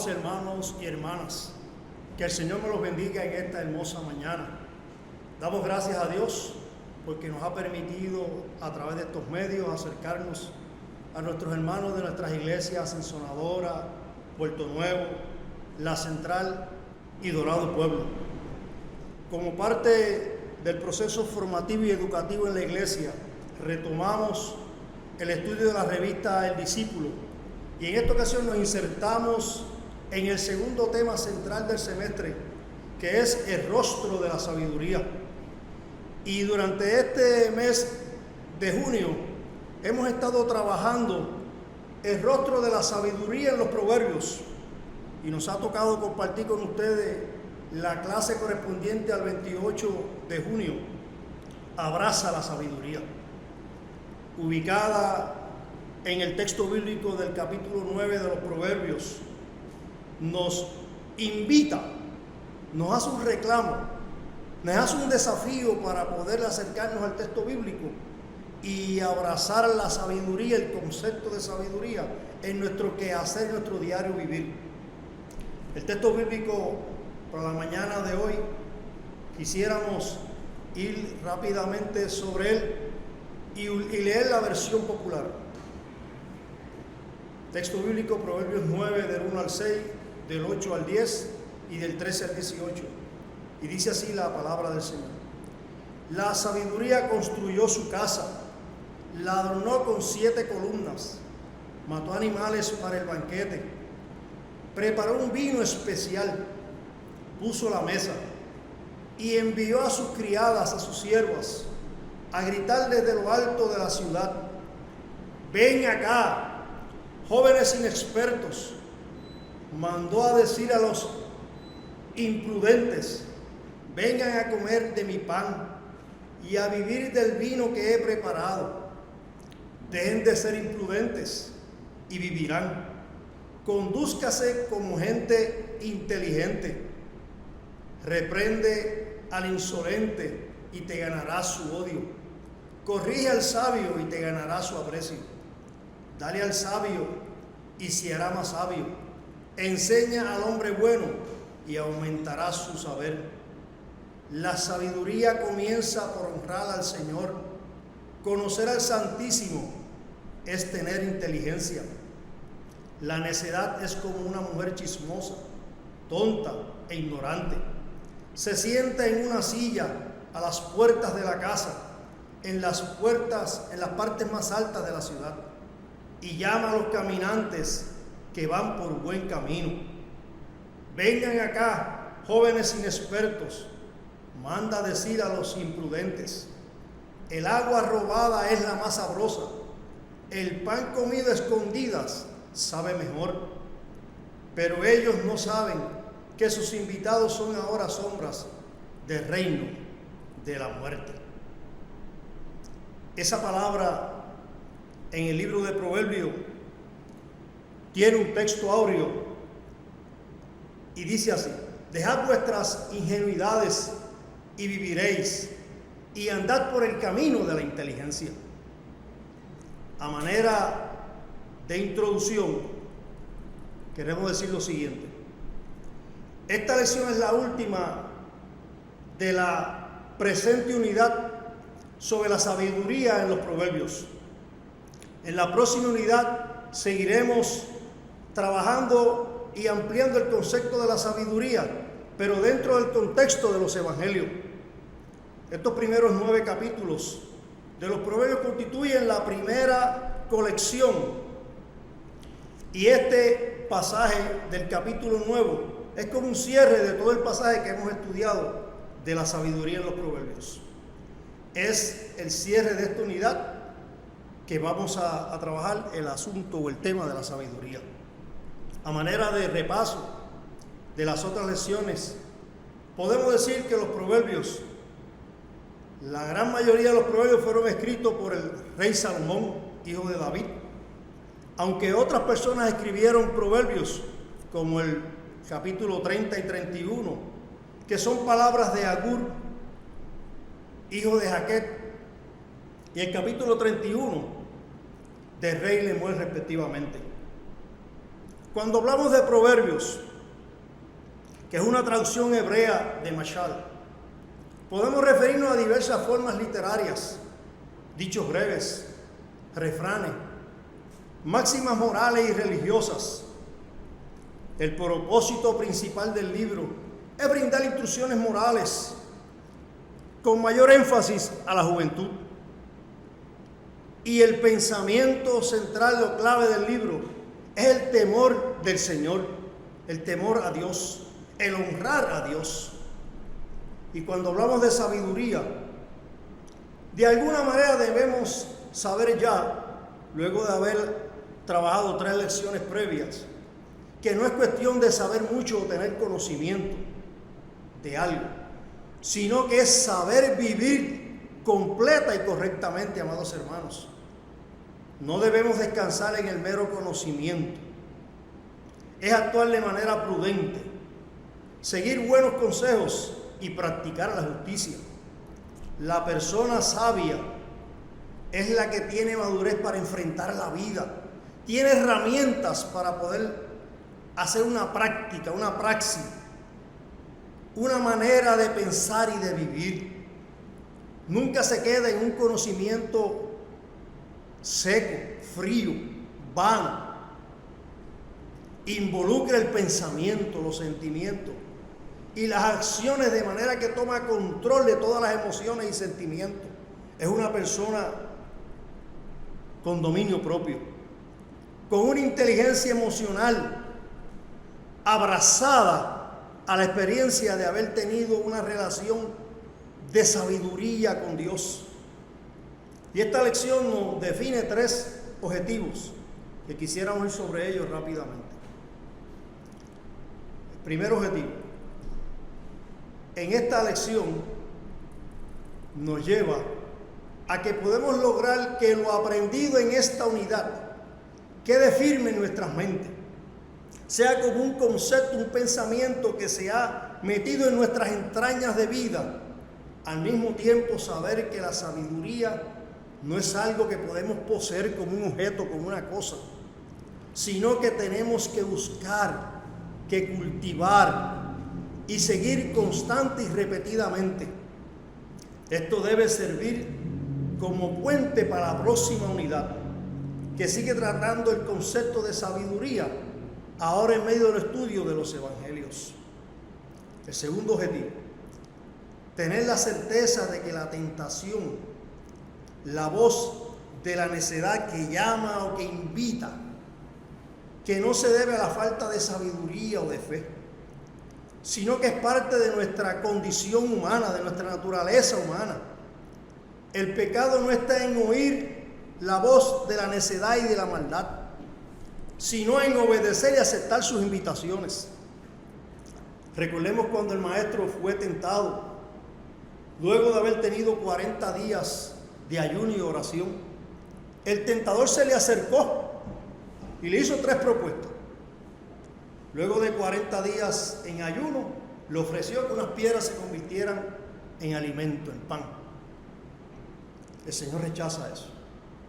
Amados hermanos y hermanas, que el Señor me los bendiga en esta hermosa mañana. Damos gracias a Dios porque nos ha permitido a través de estos medios acercarnos a nuestros hermanos de nuestras iglesias en Sonadora, Puerto Nuevo, La Central y Dorado Pueblo. Como parte del proceso formativo y educativo en la iglesia, retomamos el estudio de la revista El Discípulo y en esta ocasión nos insertamos en el segundo tema central del semestre, que es el rostro de la sabiduría. Y durante este mes de junio hemos estado trabajando el rostro de la sabiduría en los proverbios y nos ha tocado compartir con ustedes la clase correspondiente al 28 de junio, Abraza la sabiduría, ubicada en el texto bíblico del capítulo 9 de los Proverbios. Nos invita, nos hace un reclamo, nos hace un desafío para poder acercarnos al texto bíblico y abrazar la sabiduría, el concepto de sabiduría en nuestro quehacer, en nuestro diario vivir. El texto bíblico para la mañana de hoy, quisiéramos ir rápidamente sobre él y leer la versión popular. Texto bíblico, Proverbios 9, del 1 al 6, del 8 al 10 y del 13 al 18. Y dice así la palabra del Señor. La sabiduría construyó su casa, la adornó con 7 columnas, mató animales para el banquete, preparó un vino especial, puso la mesa y envió a sus criadas, a sus siervas, a gritar desde lo alto de la ciudad: ven acá, jóvenes inexpertos. Mandó a decir a los imprudentes: vengan a comer de mi pan y a vivir del vino que he preparado. Dejen de ser imprudentes y vivirán. Condúzcase como gente inteligente. Reprende al insolente y te ganará su odio. Corrige al sabio y te ganará su aprecio. Dale al sabio y se hará más sabio. Enseña al hombre bueno y aumentará su saber. La sabiduría comienza por honrar al Señor. Conocer al Santísimo es tener inteligencia. La necedad es como una mujer chismosa, tonta e ignorante. Se sienta en una silla a las puertas de la casa, en las partes más altas de la ciudad, y llama a los caminantes que van por buen camino. Vengan acá, jóvenes inexpertos, manda a decir a los imprudentes: el agua robada es la más sabrosa, el pan comido a escondidas sabe mejor. Pero ellos no saben que sus invitados son ahora sombras del reino de la muerte. Esa palabra en el libro de Proverbios tiene un texto áureo y dice así: dejad vuestras ingenuidades y viviréis, y andad por el camino de la inteligencia. A manera de introducción, queremos decir lo siguiente. Esta lección es la última de la presente unidad sobre la sabiduría en los proverbios. En la próxima unidad seguiremos trabajando y ampliando el concepto de la sabiduría, pero dentro del contexto de los evangelios. Estos primeros 9 capítulos de los proverbios constituyen la primera colección, y este pasaje del capítulo 9 es como un cierre de todo el pasaje que hemos estudiado de la sabiduría en los proverbios. Es el cierre de esta unidad que vamos a trabajar el asunto o el tema de la sabiduría. A manera de repaso de las otras lecciones, podemos decir que los proverbios, la gran mayoría de los proverbios fueron escritos por el rey Salomón, hijo de David, aunque otras personas escribieron proverbios como el capítulo 30 y 31, que son palabras de Agur, hijo de Jaquet, y el capítulo 31 del rey Lemuel respectivamente. Cuando hablamos de proverbios, que es una traducción hebrea de Mashal, podemos referirnos a diversas formas literarias, dichos breves, refranes, máximas morales y religiosas. El propósito principal del libro es brindar instrucciones morales con mayor énfasis a la juventud. Y el pensamiento central o clave del libro es el temor del Señor, el temor a Dios, el honrar a Dios. Y cuando hablamos de sabiduría, de alguna manera debemos saber ya, luego de haber trabajado 3 lecciones previas, que no es cuestión de saber mucho o tener conocimiento de algo, sino que es saber vivir completa y correctamente, amados hermanos. No debemos descansar en el mero conocimiento. Es actuar de manera prudente, seguir buenos consejos y practicar la justicia. La persona sabia es la que tiene madurez para enfrentar la vida, tiene herramientas para poder hacer una práctica, una praxis, una manera de pensar y de vivir. Nunca se queda en un conocimiento seco, frío, vano. Involucra el pensamiento, los sentimientos y las acciones de manera que toma control de todas las emociones y sentimientos. Es una persona con dominio propio, con una inteligencia emocional abrazada a la experiencia de haber tenido una relación de sabiduría con Dios. Y esta lección nos define 3 objetivos que quisiéramos ir sobre ellos rápidamente. El primer objetivo, en esta lección nos lleva a que podemos lograr que lo aprendido en esta unidad quede firme en nuestras mentes, sea como un concepto, un pensamiento que se ha metido en nuestras entrañas de vida. Al mismo tiempo saber que la sabiduría no es algo que podemos poseer como un objeto, como una cosa, sino que tenemos que buscar, que cultivar y seguir constante y repetidamente. Esto debe servir como puente para la próxima unidad, que sigue tratando el concepto de sabiduría, ahora en medio del estudio de los evangelios. El segundo objetivo, tener la certeza de que la tentación, la voz de la necedad que llama o que invita, que no se debe a la falta de sabiduría o de fe, sino que es parte de nuestra condición humana, de nuestra naturaleza humana. El pecado no está en oír la voz de la necedad y de la maldad, sino en obedecer y aceptar sus invitaciones. Recordemos cuando el maestro fue tentado, luego de haber tenido 40 días de ayuno y oración, el tentador se le acercó y le hizo 3 propuestas. Luego de 40 días en ayuno, le ofreció que unas piedras se convirtieran en alimento, en pan. El Señor rechaza eso.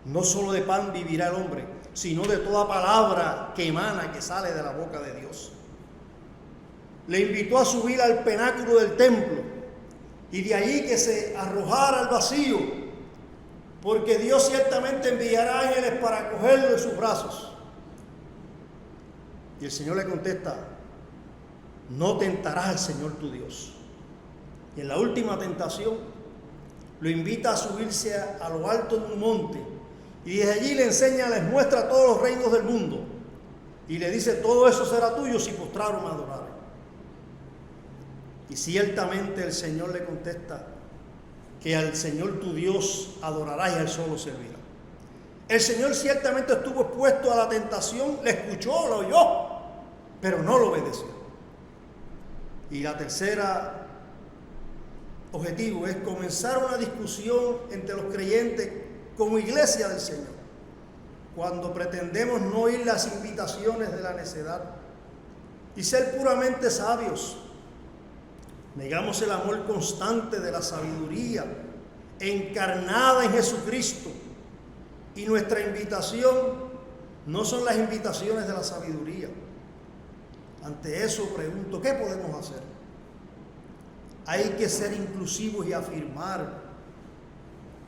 No solo de pan vivirá el hombre, sino de toda palabra que emana, que sale de la boca de Dios. Le invitó a subir al penáculo del templo y de allí que se arrojara al vacío, porque Dios ciertamente enviará ángeles para cogerlo en sus brazos. Y el Señor le contesta: no tentarás al Señor tu Dios. Y en la última tentación lo invita a subirse a lo alto de un monte y desde allí le enseña, les muestra todos los reinos del mundo y le dice: todo eso será tuyo si postraron a adorar. Y ciertamente el Señor le contesta que al Señor tu Dios adorarás y a Él solo servirá. El Señor ciertamente estuvo expuesto a la tentación, le escuchó, lo oyó, pero no lo obedeció. Y la tercera objetivo es comenzar una discusión entre los creyentes como iglesia del Señor, cuando pretendemos no oír las invitaciones de la necedad y ser puramente sabios. Negamos el amor constante de la sabiduría encarnada en Jesucristo, y nuestra invitación no son las invitaciones de la sabiduría, Ante eso pregunto, ¿qué podemos hacer? Hay que ser inclusivos y afirmar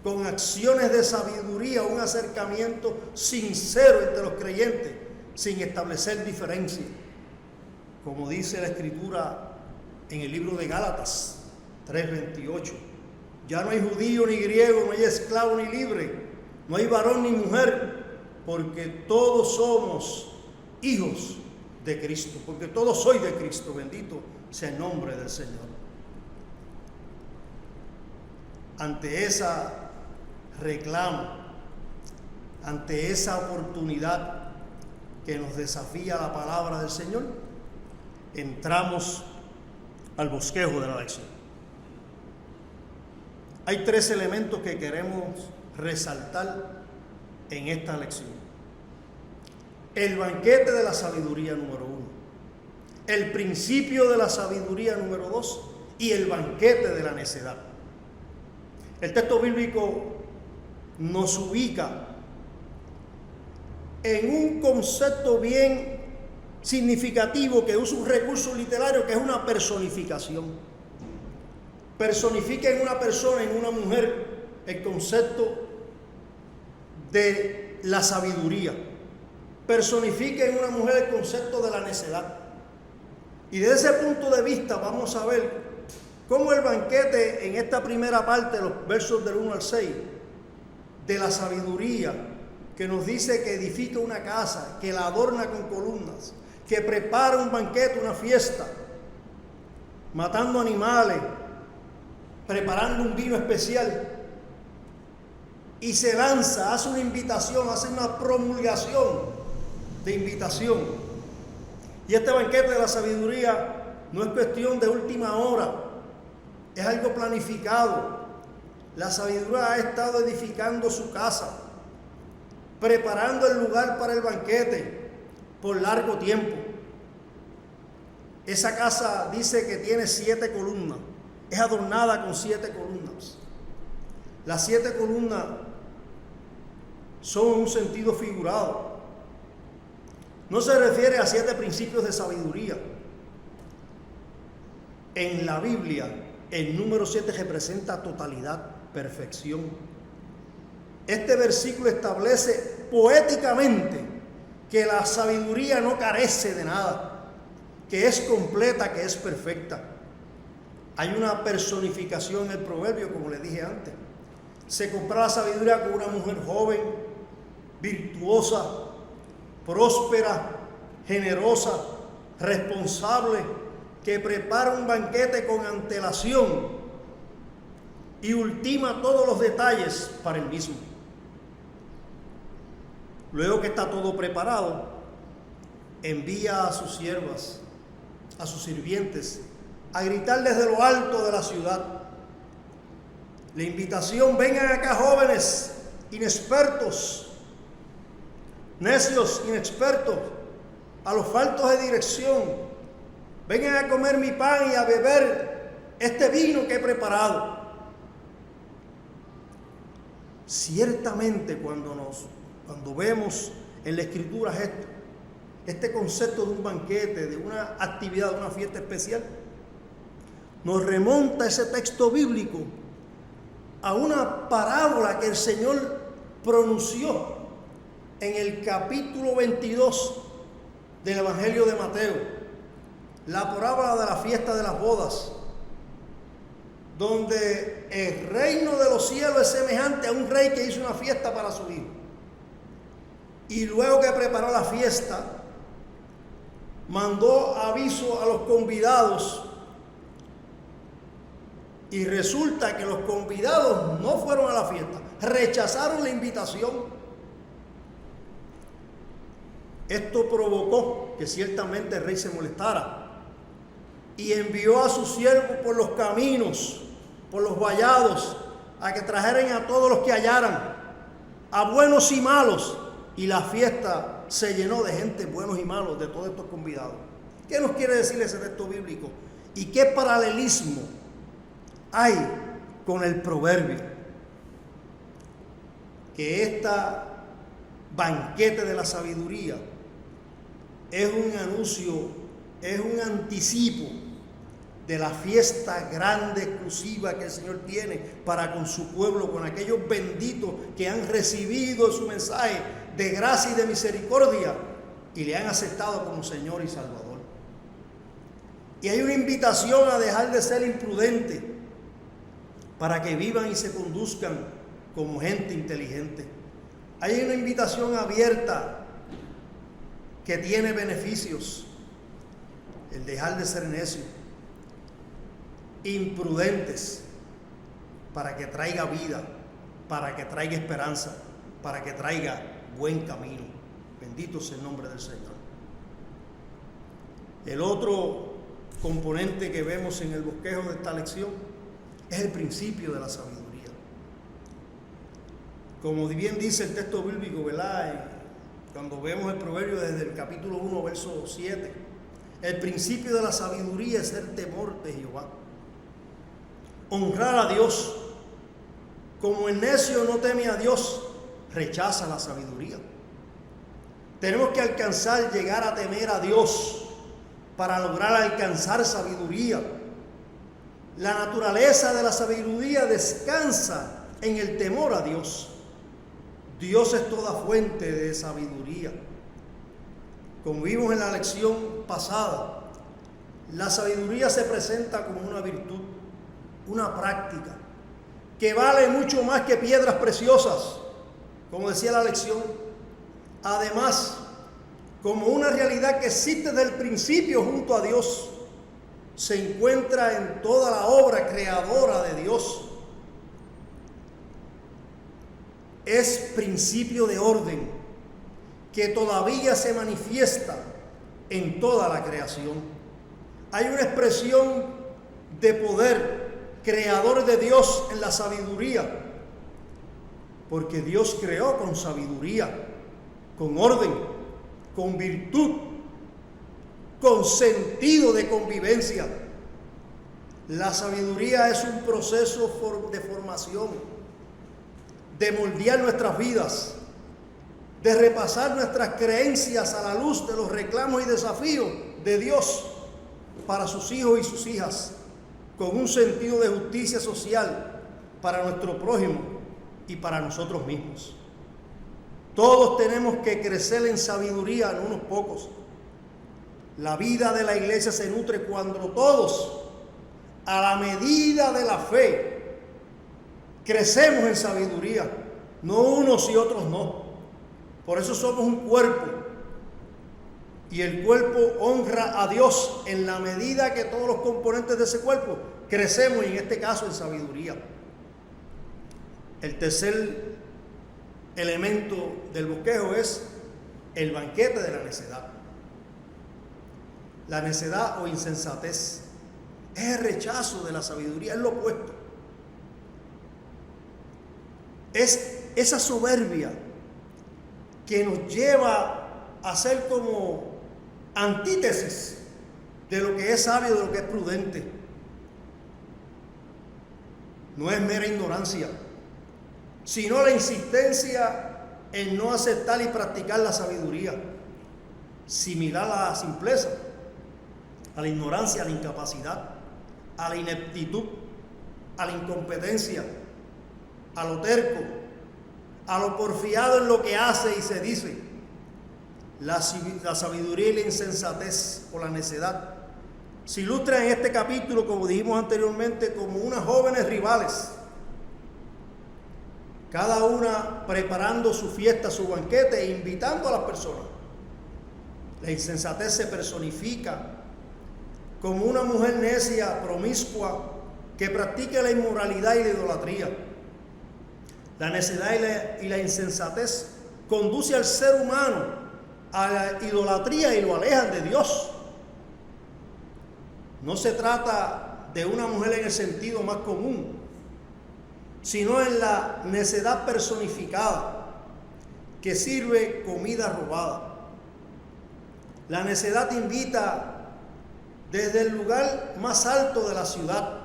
con acciones de sabiduría un acercamiento sincero entre los creyentes, sin establecer diferencias. Como dice la Escritura en el libro de Gálatas 3:28, ya no hay judío ni griego, no hay esclavo ni libre, no hay varón ni mujer, porque todos somos hijos de Cristo, porque todos sois de Cristo, bendito sea el nombre del Señor. Ante esa reclamo, ante esa oportunidad que nos desafía la palabra del Señor, entramos al bosquejo de la lección. Hay 3 elementos que queremos resaltar en esta lección. El banquete de la sabiduría número 1, el principio de la sabiduría número 2 y el banquete de la necedad. El texto bíblico nos ubica en un concepto bien significativo que usa un recurso literario que es una personificación. Personifica en una persona, en una mujer, el concepto de la sabiduría. Personifica en una mujer el concepto de la necedad. Y desde ese punto de vista vamos a ver cómo el banquete en esta primera parte, los versos del 1 al 6, de la sabiduría, que nos dice que edifica una casa, que la adorna con columnas, que prepara un banquete, una fiesta, matando animales, preparando un vino especial, y se lanza, hace una invitación, hace una promulgación de invitación. Y este banquete de la sabiduría no es cuestión de última hora, es algo planificado. La sabiduría ha estado edificando su casa, preparando el lugar para el banquete por largo tiempo. Esa casa dice que tiene 7 columnas, es adornada con 7 columnas. Las 7 columnas son en un sentido figurado. No se refiere a 7 principios de sabiduría. En la Biblia, el número 7 representa totalidad, perfección. Este versículo establece poéticamente que la sabiduría no carece de nada, que es completa, que es perfecta. Hay una personificación en el proverbio, como les dije antes. Se compara la sabiduría con una mujer joven, virtuosa, próspera, generosa, responsable, que prepara un banquete con antelación y ultima todos los detalles para el mismo. Luego que está todo preparado, envía a sus siervas, a sus sirvientes, a gritar desde lo alto de la ciudad. La invitación: vengan acá jóvenes, inexpertos, necios, inexpertos, a los faltos de dirección. Vengan a comer mi pan y a beber este vino que he preparado. Ciertamente cuando vemos en la Escritura este concepto de un banquete, de una actividad, de una fiesta especial, nos remonta ese texto bíblico a una parábola que el Señor pronunció en el capítulo 22 del Evangelio de Mateo, la parábola de la fiesta de las bodas, donde el reino de los cielos es semejante a un rey que hizo una fiesta para su hijo. Y luego que preparó la fiesta, mandó aviso a los convidados. Y resulta que los convidados no fueron a la fiesta, rechazaron la invitación. Esto provocó que ciertamente el rey se molestara y envió a sus siervos por los caminos, por los vallados, a que trajeran a todos los que hallaran, a buenos y malos. Y la fiesta se llenó de gente, buenos y malos, de todos estos convidados. ¿Qué nos quiere decir ese texto bíblico? ¿Y qué paralelismo hay con el proverbio? Que esta banquete de la sabiduría es un anuncio es un anticipo de la fiesta grande, exclusiva que el Señor tiene para con su pueblo, con aquellos benditos que han recibido su mensaje de gracia y de misericordia y le han aceptado como Señor y Salvador. Y hay una invitación a dejar de ser imprudentes para que vivan y se conduzcan como gente inteligente. Hay una invitación abierta que tiene beneficios. El dejar de ser necios, imprudentes, para que traiga vida, para que traiga esperanza, para que traiga buen camino. Bendito sea el nombre del Señor. El otro componente que vemos en el bosquejo de esta lección es el principio de la sabiduría. Como bien dice el texto bíblico, ¿verdad? Cuando vemos el proverbio desde el capítulo 1, verso 7, el principio de la sabiduría es el temor de Jehová. Honrar a Dios. Como el necio no teme a Dios, rechaza la sabiduría. Tenemos que llegar a temer a Dios para lograr alcanzar sabiduría. La naturaleza de la sabiduría descansa en el temor a Dios. Dios es toda fuente de sabiduría. Como vimos en la lección pasada, la sabiduría se presenta como una virtud, una práctica, que vale mucho más que piedras preciosas, como decía la lección. Además, como una realidad que existe desde el principio junto a Dios, se encuentra en toda la obra creadora de Dios. Es principio de orden que todavía se manifiesta en toda la creación. Hay una expresión de poder creador de Dios en la sabiduría, porque Dios creó con sabiduría, con orden, con virtud, con sentido de convivencia. La sabiduría es un proceso de formación, de moldear nuestras vidas, de repasar nuestras creencias a la luz de los reclamos y desafíos de Dios para sus hijos y sus hijas, con un sentido de justicia social para nuestro prójimo y para nosotros mismos. Todos tenemos que crecer en sabiduría, no unos pocos. La vida de la iglesia se nutre cuando todos, a la medida de la fe, crecemos en sabiduría, no unos y otros no. Por eso somos un cuerpo, y el cuerpo honra a Dios en la medida que todos los componentes de ese cuerpo crecemos, y en este caso en sabiduría. El tercer elemento del bosquejo es el banquete de la necedad. La necedad o insensatez es el rechazo de la sabiduría, es lo opuesto. Es esa soberbia que nos lleva a ser como antítesis de lo que es sabio, de lo que es prudente. No es mera ignorancia, sino la insistencia en no aceptar y practicar la sabiduría, similar a la simpleza, a la ignorancia, a la incapacidad, a la ineptitud, a la incompetencia, a lo terco, a lo porfiado en lo que hace y se dice. La sabiduría y la insensatez o la necedad se ilustran en este capítulo, como dijimos anteriormente, como unas jóvenes rivales, cada una preparando su fiesta, su banquete e invitando a las personas. La insensatez se personifica como una mujer necia, promiscua, que practica la inmoralidad y la idolatría. La necedad y la insensatez conduce al ser humano a la idolatría y lo alejan de Dios. No se trata de una mujer en el sentido más común, sino en la necedad personificada que sirve comida robada. La necedad invita desde el lugar más alto de la ciudad,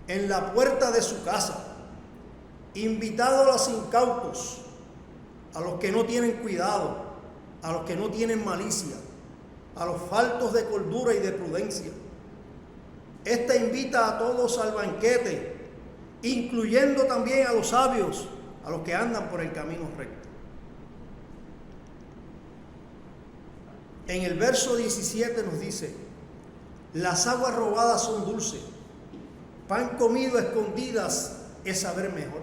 en la puerta de su casa, invitado a los incautos, a los que no tienen cuidado, a los que no tienen malicia, a los faltos de cordura y de prudencia. Esta invita a todos al banquete, incluyendo también a los sabios, a los que andan por el camino recto. En el verso 17 nos dice: las aguas robadas son dulces, pan comido a escondidas es saber mejor.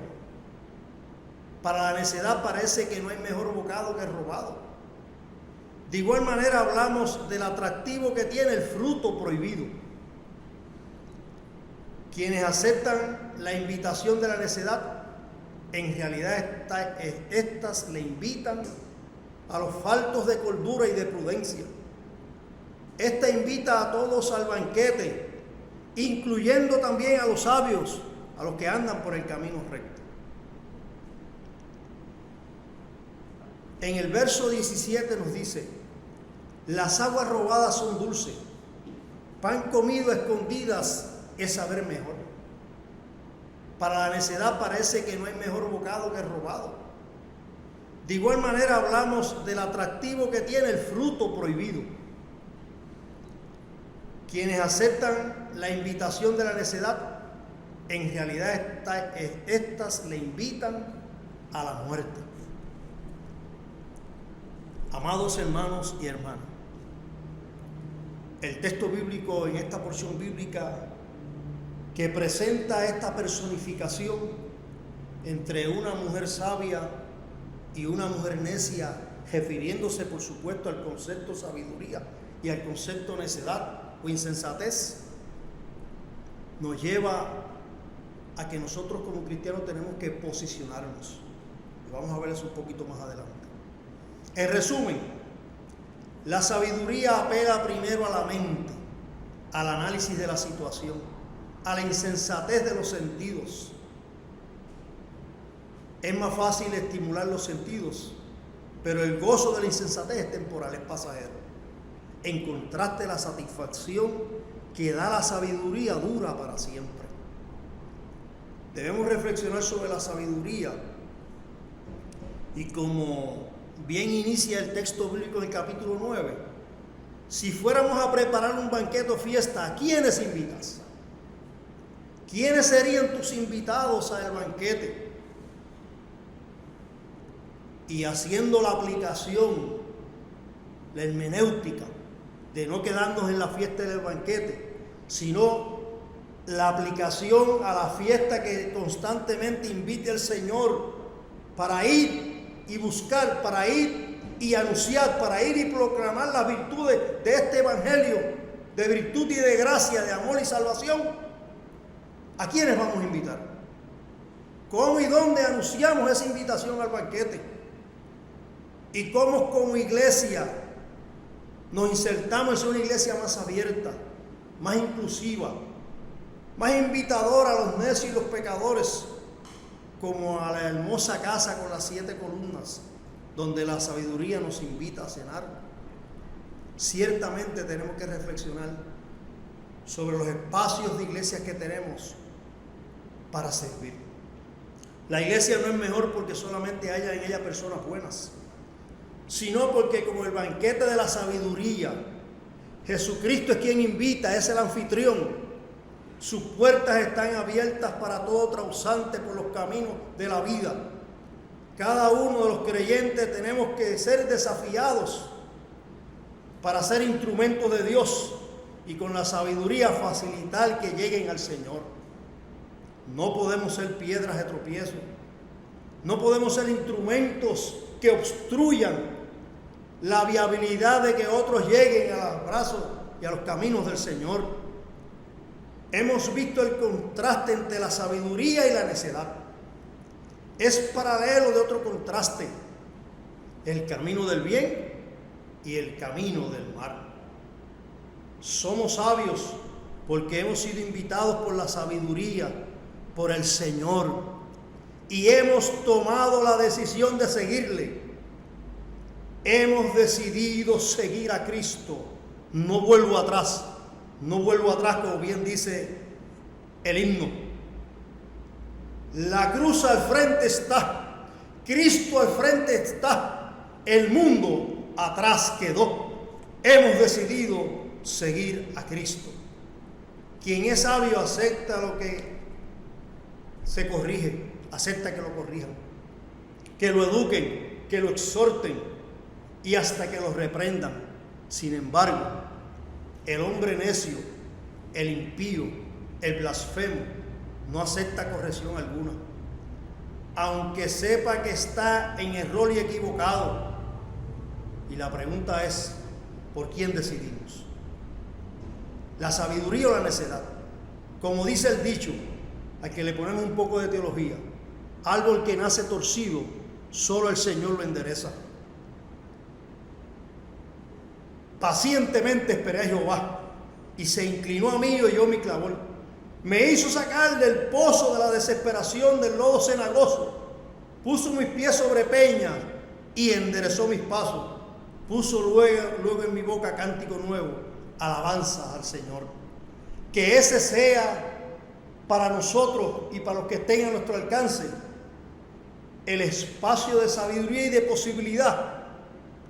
Para la necedad parece que no hay mejor bocado que el robado. De igual manera hablamos del atractivo que tiene el fruto prohibido. Quienes aceptan la invitación de la necedad, en realidad estas le invitan a los faltos de cordura y de prudencia. Esta invita a todos al banquete, incluyendo también a los sabios, a los que andan por el camino recto. En el verso 17 nos dice: las aguas robadas son dulces, pan comido a escondidas es saber mejor. Para la necedad parece que no hay mejor bocado que el robado. De igual manera hablamos del atractivo que tiene el fruto prohibido. Quienes aceptan la invitación de la necedad, en realidad estas le invitan a la muerte. Amados hermanos y hermanas, el texto bíblico en esta porción bíblica que presenta esta personificación entre una mujer sabia y una mujer necia, refiriéndose por supuesto al concepto sabiduría y al concepto necedad o insensatez, nos lleva a que nosotros como cristianos tenemos que posicionarnos. Y vamos a ver eso un poquito más adelante. En resumen, la sabiduría apela primero a la mente, al análisis de la situación, a la insensatez de los sentidos. Es más fácil estimular los sentidos, pero el gozo de la insensatez es temporal, es pasajero. En contraste, la satisfacción que da la sabiduría dura para siempre. Debemos reflexionar sobre la sabiduría y como bien inicia el texto bíblico en el capítulo 9, si fuéramos a preparar un banquete o fiesta, ¿a quiénes invitas? ¿Quiénes serían tus invitados al banquete? Y haciendo la aplicación, la hermenéutica, de no quedarnos en la fiesta del banquete, sino la aplicación a la fiesta que constantemente invite al Señor para ir y buscar, para ir y anunciar, para ir y proclamar las virtudes de este evangelio, de virtud y de gracia, de amor y salvación. ¿A quiénes vamos a invitar? ¿Cómo y dónde anunciamos esa invitación al banquete? ¿Y cómo como iglesia nos insertamos en una iglesia más abierta, más inclusiva, más invitadora a los necios y los pecadores, como a la hermosa casa con las 7 columnas, donde la sabiduría nos invita a cenar? Ciertamente tenemos que reflexionar sobre los espacios de iglesias que tenemos para servir. La iglesia no es mejor porque solamente haya en ella personas buenas, sino porque como el banquete de la sabiduría, Jesucristo es quien invita, es el anfitrión. Sus puertas están abiertas para todo trausante por los caminos de la vida. Cada uno de los creyentes tenemos que ser desafiados para ser instrumentos de Dios y con la sabiduría facilitar que lleguen al Señor. No podemos ser piedras de tropiezo. No podemos ser instrumentos que obstruyan la viabilidad de que otros lleguen a los brazos y a los caminos del Señor. Hemos visto el contraste entre la sabiduría y la necedad. Es paralelo de otro contraste: el camino del bien y el camino del mal. Somos sabios porque hemos sido invitados por la sabiduría, por el Señor, y hemos tomado la decisión de seguirle. Hemos decidido seguir a Cristo. No vuelvo atrás, no vuelvo atrás, como bien dice el himno. La cruz al frente está, Cristo al frente está, el mundo atrás quedó. hemos decidido seguir a Cristo. Quien es sabio acepta lo que se corrige, acepta que lo corrijan, que lo eduquen, que lo exhorten y hasta que lo reprendan. Sin embargo, el hombre necio, el impío, el blasfemo, no acepta corrección alguna, aunque sepa que está en error y equivocado. Y la pregunta es, ¿por quién decidimos? ¿La sabiduría o la necedad? Como dice el dicho, al que le ponemos un poco de teología, árbol que nace torcido, solo el Señor lo endereza. Pacientemente esperé a Jehová, y se inclinó a mí y oyó mi clamor. Me hizo sacar del pozo de la desesperación, del lodo cenagoso. Puso mis pies sobre peñas y enderezó mis pasos. Puso luego en mi boca cántico nuevo, alabanza al Señor. Que ese sea para nosotros y para los que estén a nuestro alcance el espacio de sabiduría y de posibilidad,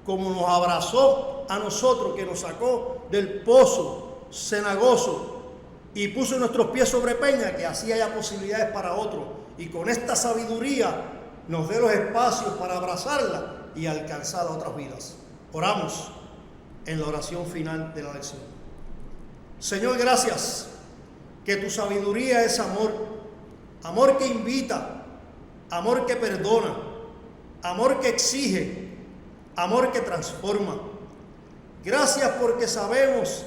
como nos abrazó a nosotros, que nos sacó del pozo cenagoso y puso nuestros pies sobre peña, que así haya posibilidades para otros, y con esta sabiduría nos dé los espacios para abrazarla y alcanzar a otras vidas. Oramos en la oración final de la lección. Señor, gracias, que tu sabiduría es amor, amor que invita, amor que perdona, amor que exige, amor que transforma. Gracias porque sabemos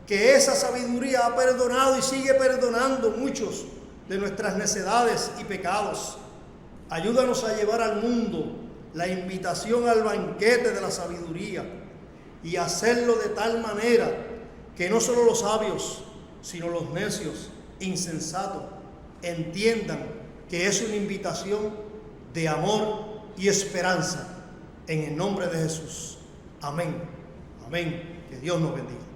que esa sabiduría ha perdonado y sigue perdonando muchos de nuestras necedades y pecados. Ayúdanos a llevar al mundo la invitación al banquete de la sabiduría y hacerlo de tal manera que no solo los sabios, sino los necios, insensatos, entiendan que es una invitación de amor y esperanza. En el nombre de Jesús. Amén. Amén. Que Dios nos bendiga.